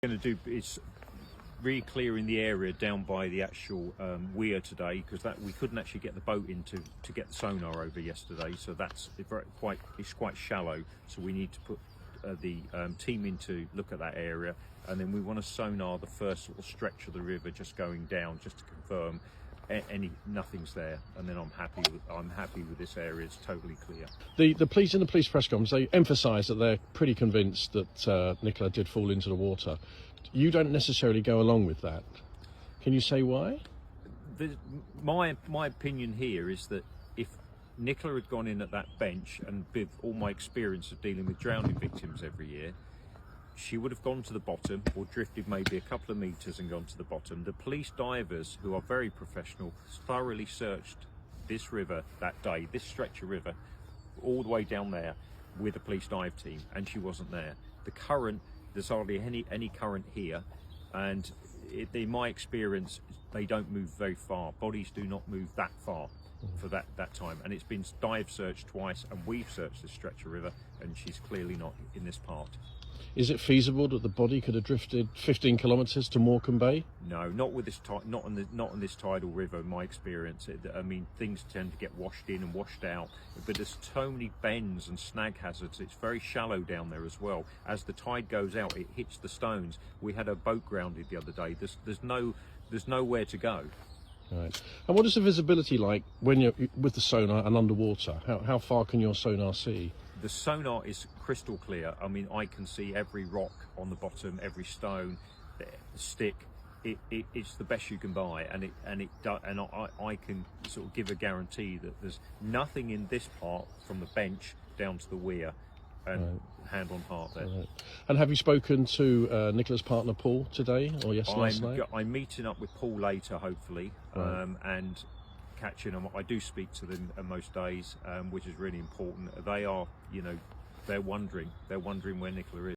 Going to do is re-clearing the area down by the actual weir today, because that we couldn't actually get the boat into to get the sonar over yesterday, so that's it's quite shallow, so we need to put the team in to look at that area, and then we want to sonar the first sort of stretch of the river just going down, just to confirm nothing's there, and then I'm happy with this area. It's totally clear. The police, in the police press conference, they emphasise that they're pretty convinced that Nicola did fall into the water. You don't necessarily go along with that. Can you say why? My opinion here is that if Nicola had gone in at that bench, and with all my experience of dealing with drowning victims every year, she would have gone to the bottom, or drifted maybe a couple of metres and gone to the bottom. The police divers, who are very professional, thoroughly searched this river that day, this stretch of river, all the way down there with a police dive team, and she wasn't there. The current, there's hardly any current here, and in my experience, they don't move very far. Bodies do not move that far for that time, and it's been dive searched twice, and we've searched this stretch of river, and she's clearly not in this part. Is it feasible that the body could have drifted 15 kilometres to Morecambe Bay? No, not with this not on this tidal river. In my experience, I mean, things tend to get washed in and washed out. But there's so many bends and snag hazards. It's very shallow down there as well. As the tide goes out, it hits the stones. We had a boat grounded the other day. There's nowhere to go. Right. And what is the visibility like when you're with the sonar and underwater? How far can your sonar see? The sonar is crystal clear. I mean, I can see every rock on the bottom, every stone, stick. It's the best you can buy, and I can sort of give a guarantee that there's nothing in this part from the bench down to the weir, and hand on heart there. Right. And have you spoken to Nicola's partner Paul today, or last night? I'm meeting up with Paul later, hopefully, and catching them. I do speak to them most days, which is really important. They are, they're wondering where Nicola is.